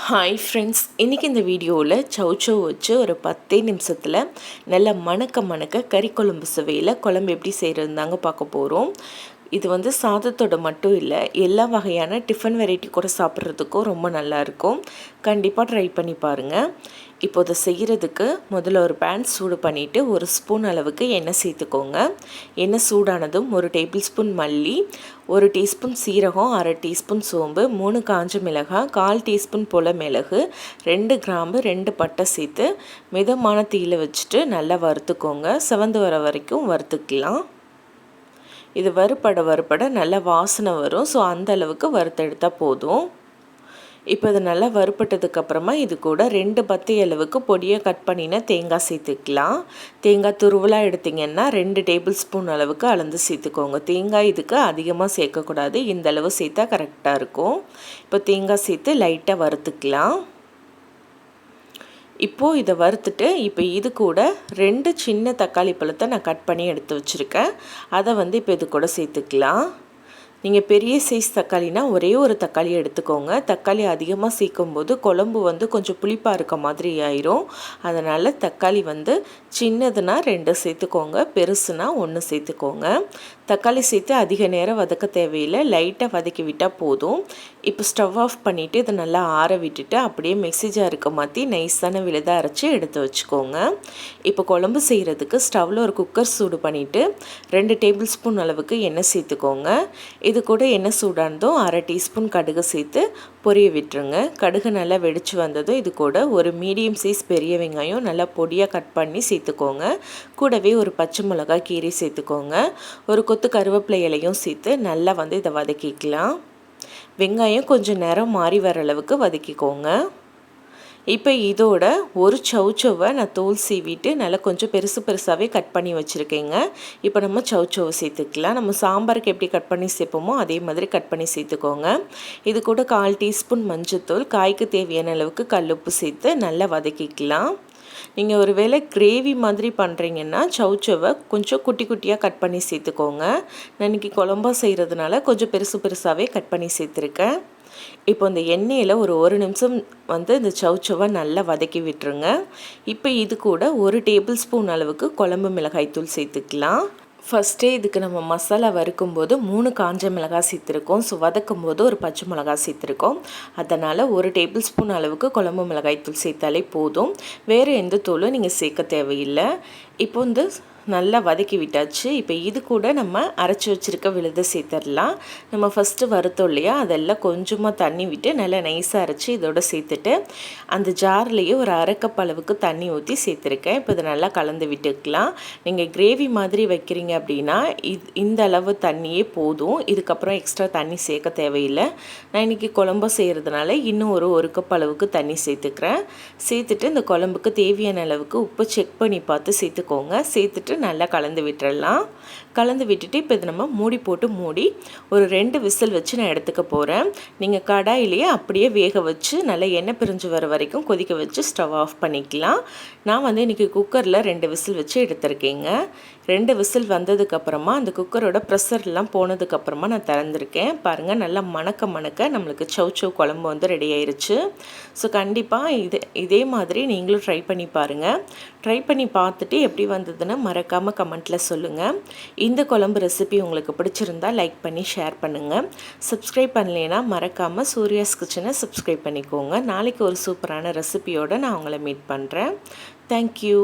Hi friends, இன்றைக்கி இந்த வீடியோவில் சௌச்சௌ வச்சு ஒரு 10 நிமிஷத்தில் நல்ல மணக்க கறி குழம்பு சுவையில் குழம்பு எப்படி செய்கிறது தாங்க பார்க்க போகிறோம். இது வந்து சாதத்தோட மட்டும் இல்லை, எல்லா வகையான டிஃபன் வெரைட்டி கூட சாப்பிட்றதுக்கும் ரொம்ப நல்லாயிருக்கும். கண்டிப்பாக ட்ரை பண்ணி பாருங்கள். இப்போ இதை செய்கிறதுக்கு முதல்ல ஒரு பேன் சூடு பண்ணிவிட்டு 1 ஸ்பூன் அளவுக்கு எண்ணெய் சேர்த்துக்கோங்க. எண்ணெய் சூடானதும் 1 டேபிள் ஸ்பூன் மல்லி, 1 டீஸ்பூன் சீரகம், 1/2 டீஸ்பூன் சோம்பு, 3 காஞ்ச மிளகாய், 1/4 டீஸ்பூன் போல் மிளகு, 2 கிராம்பு, 2 பட்டை சேர்த்து மிதமான தீயில் வச்சுட்டு நல்லா வறுத்துக்கோங்க. செவந்து வர வரைக்கும் வறுத்துக்கலாம். இது வறுப்பட நல்ல வாசனை வரும். ஸோ அந்த அளவுக்கு வறுத்தெடுத்தால் போதும். இப்போ இது நல்லா வறுப்பட்டதுக்கப்புறமா இது கூட 2 பத்தை அளவுக்கு பொடியாக கட் பண்ணின தேங்காய் சேர்த்துக்கலாம். தேங்காய் துருவலாக எடுத்திங்கன்னா 2 டேபிள் ஸ்பூன் அளவுக்கு அளந்து சேர்த்துக்கோங்க. தேங்காய் இதுக்கு அதிகமாக சேர்க்கக்கூடாது, இந்த அளவு சேர்த்தா கரெக்டாக இருக்கும். இப்போ தேங்காய் சேர்த்து லைட்டாக வறுத்துக்கலாம். இப்போது இதை வறுத்துட்டு இப்போ இது கூட 2 சின்ன தக்காளி பழத்தை நான் கட் பண்ணி எடுத்து வச்சுருக்கேன். அதை வந்து இப்போ இது கூட சேர்த்துக்கலாம். நீங்கள் பெரிய சைஸ் தக்காளினா ஒரே ஒரு தக்காளி எடுத்துக்கோங்க. தக்காளி அதிகமாக சேர்க்கும்போது குழம்பு வந்து கொஞ்சம் புளிப்பாக இருக்க மாதிரி ஆயிரும். அதனால் தக்காளி வந்து சின்னதுன்னா 2 சேர்த்துக்கோங்க, பெருசுனா 1 சேர்த்துக்கோங்க. தக்காளி சேர்த்து அதிக நேரம் வதக்க தேவையில்லை, லைட்டாக வதக்கி விட்டால் போதும். இப்போ ஸ்டவ் ஆஃப் பண்ணிவிட்டு இதை நல்லா ஆற விட்டுட்டு அப்படியே மிக்ஸி ஜாருக்கு மாற்றி நைஸான விழுதை அரைச்சி எடுத்து வச்சுக்கோங்க. இப்போ குழம்பு செய்கிறதுக்கு ஸ்டவ்வில் ஒரு குக்கர் சூடு பண்ணிவிட்டு 2 டேபிள் ஸ்பூன் அளவுக்கு எண்ணெய் சேர்த்துக்கோங்க. இது கூட எண்ணெய் சூடானதும் 1/2 டீஸ்பூன் கடுகு சேர்த்து பொரிய விட்டுருங்க. கடுகு நல்லா வெடித்து வந்ததும் இது கூட ஒரு மீடியம் சைஸ் பெரிய வெங்காயம் நல்லா பொடியாக கட் பண்ணி சேர்த்துக்கோங்க. கூடவே ஒரு பச்சை மிளகாய் கீரை சேர்த்துக்கோங்க. ஒரு கொத்து கருவேப்பிலை இலையும் சேர்த்து நல்லா வந்து இதை வதக்கிக்கலாம். வெங்காயம் கொஞ்சம் நேரம் மாறி வர அளவுக்கு வதக்கிக்கோங்க. இப்போ இதோட ஒரு சௌச்சௌவை நான் தோல் சீவிட்டு நல்லா கொஞ்சம் பெருசாகவே கட் பண்ணி வச்சுருக்கேங்க. இப்போ நம்ம சௌச்சௌவை சேர்த்துக்கலாம். நம்ம சாம்பாருக்கு எப்படி கட் பண்ணி சேர்ப்போமோ அதே மாதிரி கட் பண்ணி சேர்த்துக்கோங்க. இது கூட 1/4 டீஸ்பூன் மஞ்சள்தூள், காய்க்கு தேவையான அளவுக்கு கல்லுப்பு சேர்த்து நல்லா வதக்கிக்கலாம். நீங்கள் ஒரு வேளை கிரேவி மாதிரி பண்ணுறீங்கன்னா சௌச்சௌவை கொஞ்சம் குட்டி குட்டியாக கட் பண்ணி சேர்த்துக்கோங்க. நான் இன்றைக்கி குழம்பா செய்கிறதுனால கொஞ்சம் பெருசாகவே கட் பண்ணி சேர்த்துருக்கேன். இப்போ இந்த எண்ணெயில் ஒரு நிமிஷம் வந்து இந்த சௌச்சௌவை நல்லா வதக்கி விட்டுருங்க. இப்போ இது கூட 1 டேபிள் ஸ்பூன் அளவுக்கு குழம்பு மிளகாய்த்தூள் சேர்த்துக்கலாம். ஃபஸ்ட்டே இதுக்கு நம்ம மசாலா வறுக்கும்போது 3 காஞ்ச மிளகாய் சேர்த்துருக்கோம். ஸோ வதக்கும்போது ஒரு பச்சை மிளகாய் சேர்த்துருக்கோம். அதனால் 1 டேபிள் ஸ்பூன் அளவுக்கு குழம்பு மிளகாய்த்தூள் சேர்த்தாலே போதும். வேறு எந்த தூளும் நீங்கள் சேர்க்க தேவையில்லை. இப்போ வந்து நல்லா வதக்கி விட்டாச்சு. இப்போ இது கூட நம்ம அரைச்சி வச்சுருக்க விழுதை சேர்த்துடலாம். நம்ம ஃபஸ்ட்டு வறுத்தோம் இல்லையா, அதெல்லாம் கொஞ்சமாக தண்ணி விட்டு நல்லா நைஸாக அரைச்சி இதோட சேர்த்துட்டு அந்த ஜார்லேயே ஒரு 1/2 கப் அளவுக்கு தண்ணி ஊற்றி சேர்த்துருக்கேன். இப்போ இதை நல்லா கலந்து விட்டுக்கலாம். நீங்கள் கிரேவி மாதிரி வைக்கிறீங்க அப்படின்னா இந்த அளவு தண்ணியே போதும். இதுக்கப்புறம் எக்ஸ்ட்ரா தண்ணி சேர்க்க தேவையில்லை. நான் இன்றைக்கி குழம்பு செய்கிறதுனால இன்னும் ஒரு கப் அளவுக்கு தண்ணி சேர்த்துக்கிறேன். சேர்த்துட்டு இந்த குழம்புக்கு தேவையான அளவுக்கு உப்பு செக் பண்ணி பார்த்து சேர்த்துக்கோங்க. சேர்த்துட்டு நல்லா கலந்து விட்டுறலாம். கலந்து விட்டுட்டு இப்போ இது நம்ம மூடி போட்டு ஒரு 2 விசில் வச்சு நான் எடுத்துக்க போகிறேன். நீங்கள் கடாயிலேயே அப்படியே வேக வச்சு நல்லா எண்ணெய் பிரிஞ்சு வர வரைக்கும் கொதிக்க வச்சு ஸ்டவ் ஆஃப் பண்ணிக்கலாம். நான் வந்து இன்றைக்கி குக்கரில் 2 விசில் வச்சு எடுத்திருக்கேங்க. 2 விசில் வந்ததுக்கப்புறமா அந்த குக்கரோட ப்ரெஷர்லாம் போனதுக்கப்புறமா நான் திறந்துருக்கேன். பாருங்கள், நல்லா மணக்க நம்மளுக்கு சௌச்சௌ குழம்பு வந்து ரெடி ஆயிடுச்சு. ஸோ கண்டிப்பாக இதே மாதிரி நீங்களும் ட்ரை பண்ணி பாருங்கள். ட்ரை பண்ணி பார்த்துட்டு எப்படி வந்ததுன்னு மறக்காமல் கமெண்ட்டில் சொல்லுங்கள். இந்த குழம்பு ரெசிபி உங்களுக்கு பிடிச்சிருந்தா லைக் பண்ணி ஷேர் பண்ணுங்கள். சப்ஸ்கிரைப் பண்ணலைன்னா மறக்காமல் சூர்யாஸ் கிச்சனை சப்ஸ்கிரைப் பண்ணிக்கோங்க. நாளைக்கு ஒரு சூப்பரான ரெசிபியோடு நான் உங்களை மீட் பண்ணுறேன். தேங்க்யூ.